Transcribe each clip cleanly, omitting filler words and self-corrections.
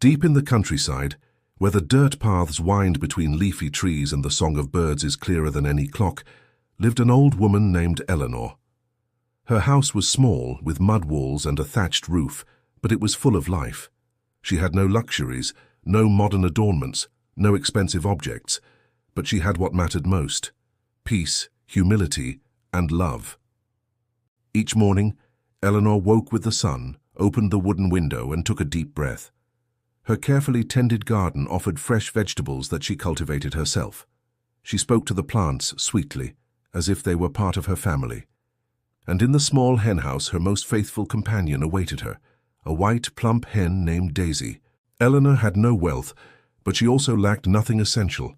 Deep in the countryside, where the dirt paths wind between leafy trees and the song of birds is clearer than any clock, lived an old woman named Eleanor. Her house was small, with mud walls and a thatched roof, but it was full of life. She had no luxuries, no modern adornments, no expensive objects, but she had what mattered most: peace, humility, and love. Each morning, Eleanor woke with the sun, opened the wooden window, and took a deep breath. Her carefully tended garden offered fresh vegetables that she cultivated herself. She spoke to the plants sweetly, as if they were part of her family. And in the small henhouse, her most faithful companion awaited her, a white, plump hen named Daisy. Eleanor had no wealth, but she also lacked nothing essential.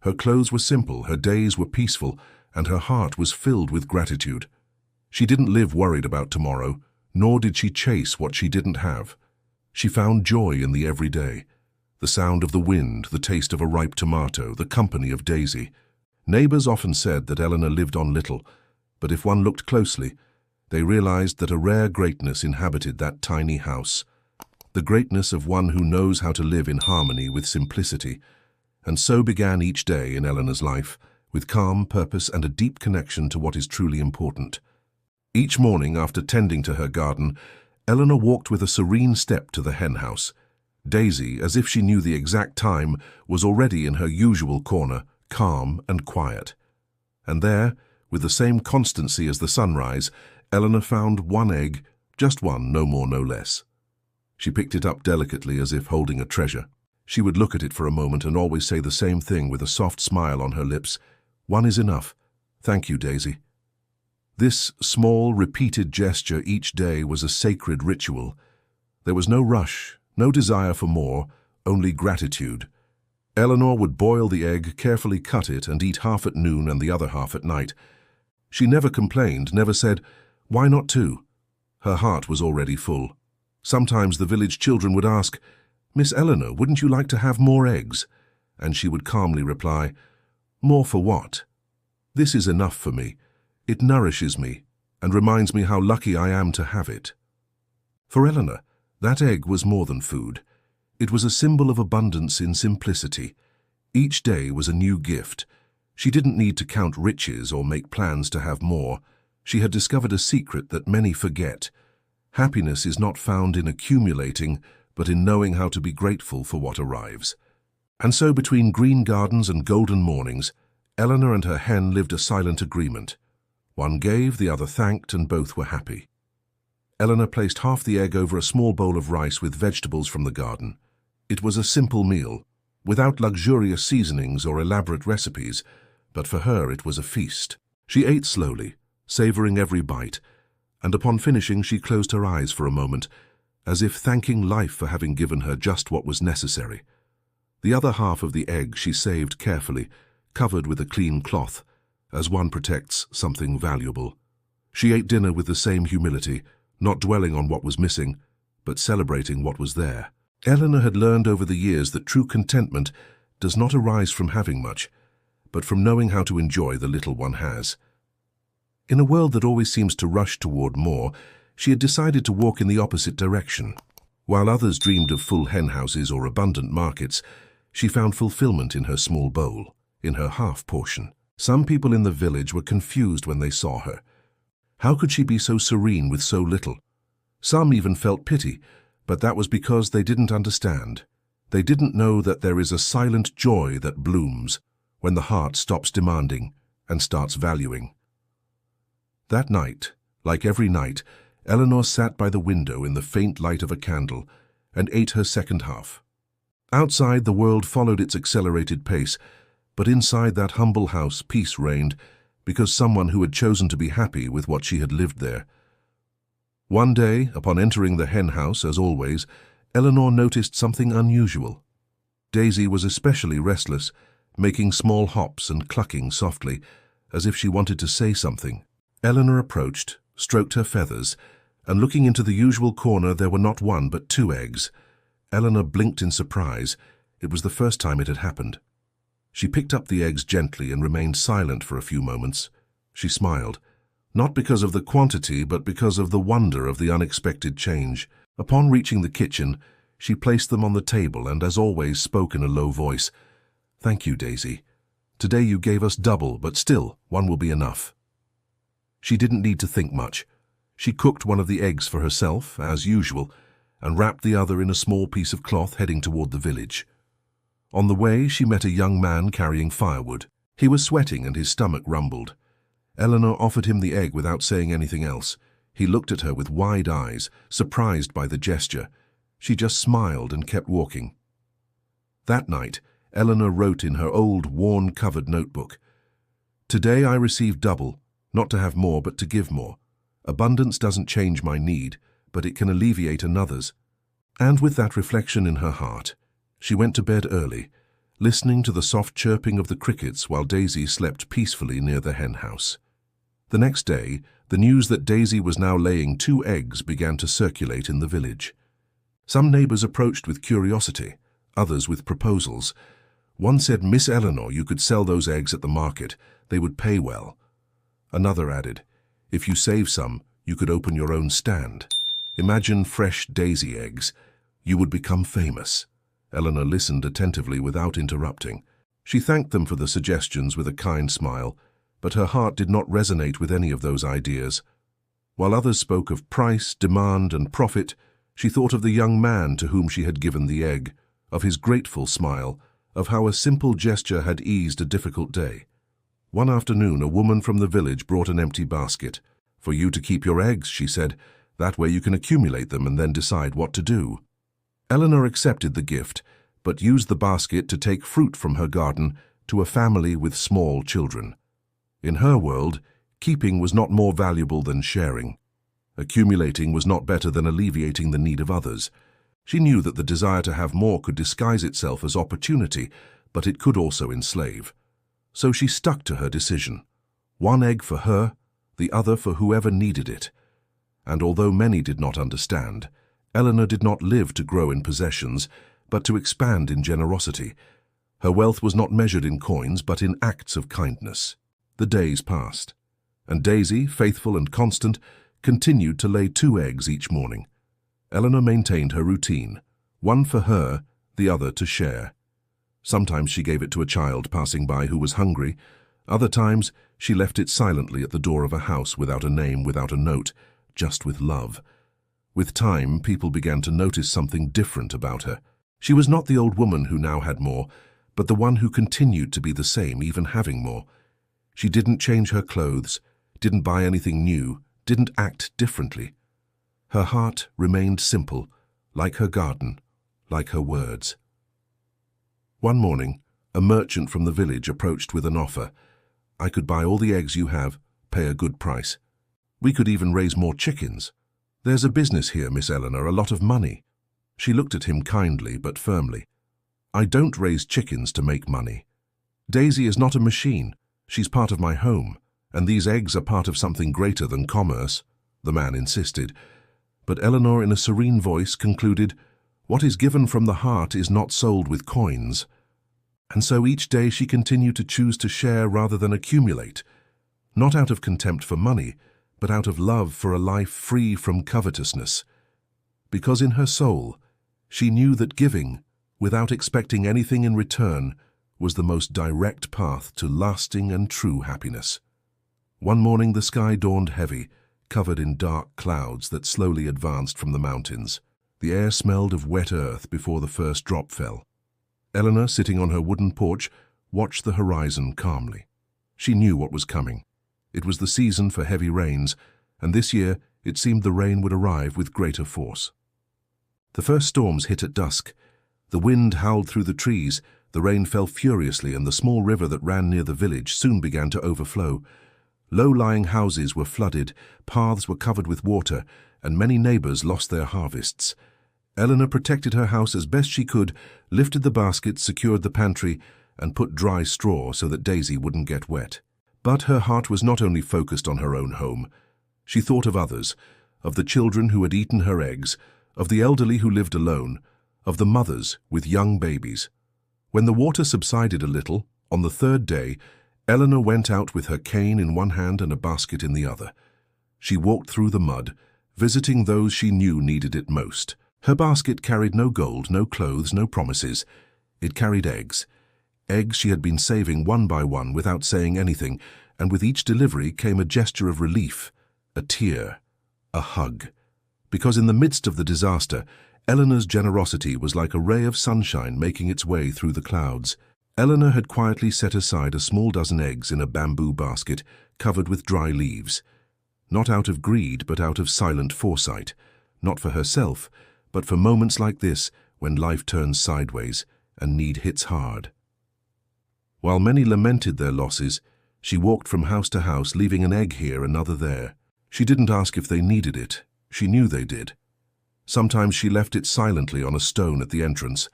Her clothes were simple, her days were peaceful, and her heart was filled with gratitude. She didn't live worried about tomorrow, nor did she chase what she didn't have. She found joy in the everyday: the sound of the wind, the taste of a ripe tomato, the company of Daisy. Neighbors often said that Eleanor lived on little, but if one looked closely, they realized that a rare greatness inhabited that tiny house. The greatness of one who knows how to live in harmony with simplicity. And so began each day in Eleanor's life, with calm purpose and a deep connection to what is truly important. Each morning, after tending to her garden, Eleanor walked with a serene step to the henhouse. Daisy, as if she knew the exact time, was already in her usual corner, calm and quiet. And there, with the same constancy as the sunrise, Eleanor found one egg, just one, no more, no less. She picked it up delicately as if holding a treasure. She would look at it for a moment and always say the same thing with a soft smile on her lips: "One is enough. Thank you, Daisy." This small, repeated gesture each day was a sacred ritual. There was no rush, no desire for more, only gratitude. Eleanor would boil the egg, carefully cut it, and eat half at noon and the other half at night. She never complained, never said, "Why not two?" Her heart was already full. Sometimes the village children would ask, "Miss Eleanor, wouldn't you like to have more eggs?" And she would calmly reply, "More for what? This is enough for me. It nourishes me and reminds me how lucky I am to have it." For Eleanor, that egg was more than food. It was a symbol of abundance in simplicity. Each day was a new gift. She didn't need to count riches or make plans to have more. She had discovered a secret that many forget. Happiness is not found in accumulating, but in knowing how to be grateful for what arrives. And so, between green gardens and golden mornings, Eleanor and her hen lived a silent agreement. One gave, the other thanked, and both were happy. Eleanor placed half the egg over a small bowl of rice with vegetables from the garden. It was a simple meal, without luxurious seasonings or elaborate recipes, but for her it was a feast. She ate slowly, savoring every bite, and upon finishing she closed her eyes for a moment, as if thanking life for having given her just what was necessary. The other half of the egg she saved carefully, covered with a clean cloth, as one protects something valuable. She ate dinner with the same humility, not dwelling on what was missing, but celebrating what was there. Eleanor had learned over the years that true contentment does not arise from having much, but from knowing how to enjoy the little one has. In a world that always seems to rush toward more, she had decided to walk in the opposite direction. While others dreamed of full henhouses or abundant markets, she found fulfillment in her small bowl, in her half portion. Some people in the village were confused when they saw her. How could she be so serene with so little? Some even felt pity, but that was because they didn't understand. They didn't know that there is a silent joy that blooms when the heart stops demanding and starts valuing. That night, like every night, Eleanor sat by the window in the faint light of a candle and ate her second half. Outside, the world followed its accelerated pace, but inside that humble house peace reigned, because someone who had chosen to be happy with what she had lived there. One day, upon entering the hen house, as always, Eleanor noticed something unusual. Daisy was especially restless, making small hops and clucking softly, as if she wanted to say something. Eleanor approached, stroked her feathers, and looking into the usual corner there were not one but two eggs. Eleanor blinked in surprise. It was the first time it had happened. She picked up the eggs gently and remained silent for a few moments. She smiled, not because of the quantity, but because of the wonder of the unexpected change. Upon reaching the kitchen, She placed them on the table and, as always, spoke in a low voice. "Thank you, Daisy. Today you gave us double, but still, one will be enough." She didn't need to think much. She cooked one of the eggs for herself, as usual, and wrapped the other in a small piece of cloth, heading toward the village. On the way, she met a young man carrying firewood. He was sweating and his stomach rumbled. Eleanor offered him the egg without saying anything else. He looked at her with wide eyes, surprised by the gesture. She just smiled and kept walking. That night, Eleanor wrote in her old, worn-covered notebook, "Today I received double, not to have more but to give more. Abundance doesn't change my need, but it can alleviate another's." And with that reflection in her heart, she went to bed early, listening to the soft chirping of the crickets while Daisy slept peacefully near the hen house. The next day, the news that Daisy was now laying 2 eggs began to circulate in the village. Some neighbors approached with curiosity, others with proposals. One said, "Miss Eleanor, you could sell those eggs at the market. They would pay well." Another added, "If you save some, you could open your own stand. Imagine fresh Daisy eggs. You would become famous." Eleanor listened attentively without interrupting. She thanked them for the suggestions with a kind smile, but her heart did not resonate with any of those ideas. While others spoke of price, demand, and profit, she thought of the young man to whom she had given the egg, of his grateful smile, of how a simple gesture had eased a difficult day. One afternoon, a woman from the village brought an empty basket. "For you to keep your eggs," she said. "That way you can accumulate them and then decide what to do." Eleanor accepted the gift, but used the basket to take fruit from her garden to a family with small children. In her world, keeping was not more valuable than sharing. Accumulating was not better than alleviating the need of others. She knew that the desire to have more could disguise itself as opportunity, but it could also enslave. So she stuck to her decision. 1 egg for her, the other for whoever needed it. And although many did not understand, Eleanor did not live to grow in possessions, but to expand in generosity. Her wealth was not measured in coins, but in acts of kindness. The days passed, and Daisy, faithful and constant, continued to lay 2 eggs each morning. Eleanor maintained her routine, 1 for her, the other to share. Sometimes she gave it to a child passing by who was hungry. Other times, she left it silently at the door of a house without a name, without a note, just with love. With time, people began to notice something different about her. She was not the old woman who now had more, but the one who continued to be the same, even having more. She didn't change her clothes, didn't buy anything new, didn't act differently. Her heart remained simple, like her garden, like her words. One morning, a merchant from the village approached with an offer. "I could buy all the eggs you have, pay a good price. We could even raise more chickens. There's a business here, Miss Eleanor, a lot of money." She looked at him kindly but firmly. "I don't raise chickens to make money. Daisy is not a machine. She's part of my home, and these eggs are part of something greater than commerce," the man insisted. But Eleanor, in a serene voice, concluded, "What is given from the heart is not sold with coins." And so each day she continued to choose to share rather than accumulate, not out of contempt for money, but out of love for a life free from covetousness. Because in her soul, she knew that giving, without expecting anything in return, was the most direct path to lasting and true happiness. One morning the sky dawned heavy, covered in dark clouds that slowly advanced from the mountains. The air smelled of wet earth before the first drop fell. Eleanor, sitting on her wooden porch, watched the horizon calmly. She knew what was coming. It was the season for heavy rains, and this year it seemed the rain would arrive with greater force. The first storms hit at dusk. The wind howled through the trees, the rain fell furiously, and the small river that ran near the village soon began to overflow. Low-lying houses were flooded, paths were covered with water, and many neighbors lost their harvests. Eleanor protected her house as best she could, lifted the basket, secured the pantry, and put dry straw so that Daisy wouldn't get wet. But her heart was not only focused on her own home. She thought of others, of the children who had eaten her eggs, of the elderly who lived alone, of the mothers with young babies. When the water subsided a little, on the 3rd day, Eleanor went out with her cane in one hand and a basket in the other. She walked through the mud, visiting those she knew needed it most. Her basket carried no gold, no clothes, no promises. It carried eggs. Eggs she had been saving one by one without saying anything, and with each delivery came a gesture of relief, a tear, a hug. Because in the midst of the disaster, Eleanor's generosity was like a ray of sunshine making its way through the clouds. Eleanor had quietly set aside a small dozen eggs in a bamboo basket covered with dry leaves. Not out of greed, but out of silent foresight. Not for herself, but for moments like this when life turns sideways and need hits hard. While many lamented their losses, she walked from house to house, leaving an egg here, another there. She didn't ask if they needed it. She knew they did. Sometimes she left it silently on a stone at the entrance.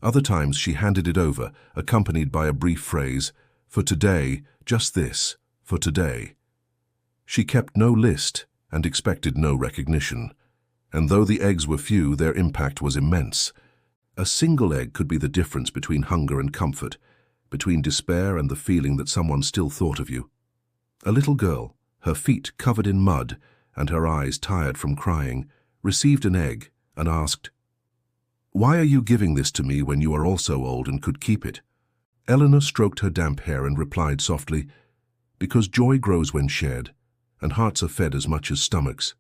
Other times she handed it over, accompanied by a brief phrase, "For today, just this, for today." She kept no list and expected no recognition. And though the eggs were few, their impact was immense. A single egg could be the difference between hunger and comfort, between despair and the feeling that someone still thought of you. A little girl, her feet covered in mud and her eyes tired from crying, received an egg and asked, "Why are you giving this to me when you are also old and could keep it?" Eleanor stroked her damp hair and replied softly, "Because joy grows when shared, and hearts are fed as much as stomachs."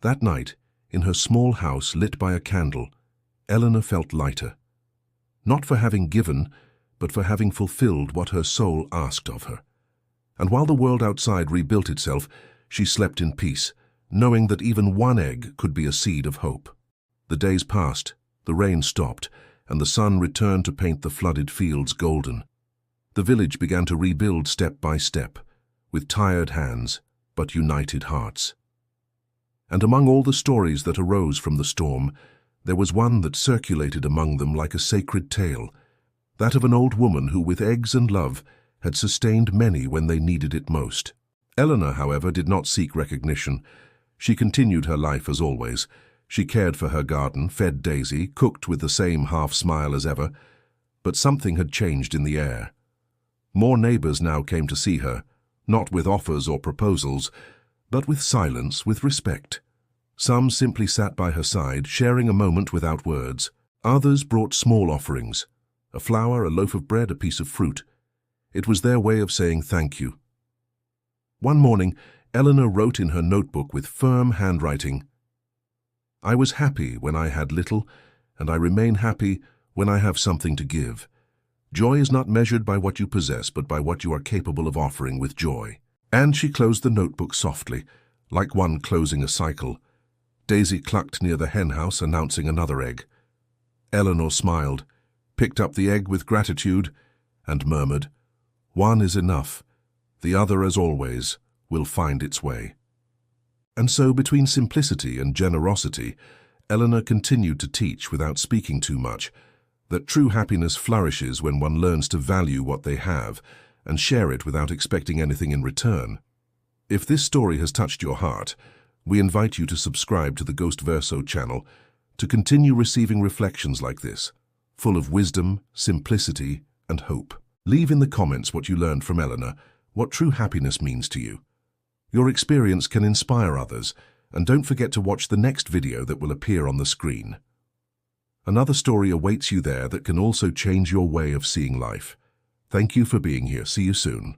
That night, in her small house lit by a candle, Eleanor felt lighter. Not for having given, but for having fulfilled what her soul asked of her. And while the world outside rebuilt itself, she slept in peace, knowing that even one egg could be a seed of hope. The days passed, the rain stopped, and the sun returned to paint the flooded fields golden. The village began to rebuild step by step, with tired hands, but united hearts. And among all the stories that arose from the storm, there was one that circulated among them like a sacred tale, that of an old woman who, with eggs and love, had sustained many when they needed it most. Eleanor, however, did not seek recognition. She continued her life as always. She cared for her garden, fed Daisy, cooked with the same half-smile as ever. But something had changed in the air. More neighbors now came to see her, not with offers or proposals, but with silence, with respect. Some simply sat by her side, sharing a moment without words. Others brought small offerings, a flower, a loaf of bread, a piece of fruit. It was their way of saying thank you. One morning, Eleanor wrote in her notebook with firm handwriting, "I was happy when I had little, and I remain happy when I have something to give. Joy is not measured by what you possess, but by what you are capable of offering with joy." And she closed the notebook softly, like one closing a cycle. Daisy clucked near the henhouse, announcing another egg. Eleanor smiled, picked up the egg with gratitude, and murmured, "One is enough. The other, as always, will find its way." And so, between simplicity and generosity, Eleanor continued to teach without speaking too much, that true happiness flourishes when one learns to value what they have and share it without expecting anything in return. If this story has touched your heart, we invite you to subscribe to the Ghost Verso channel to continue receiving reflections like this, full of wisdom, simplicity, and hope. Leave in the comments what you learned from Eleanor, what true happiness means to you. Your experience can inspire others, and don't forget to watch the next video that will appear on the screen. Another story awaits you there that can also change your way of seeing life. Thank you for being here. See you soon.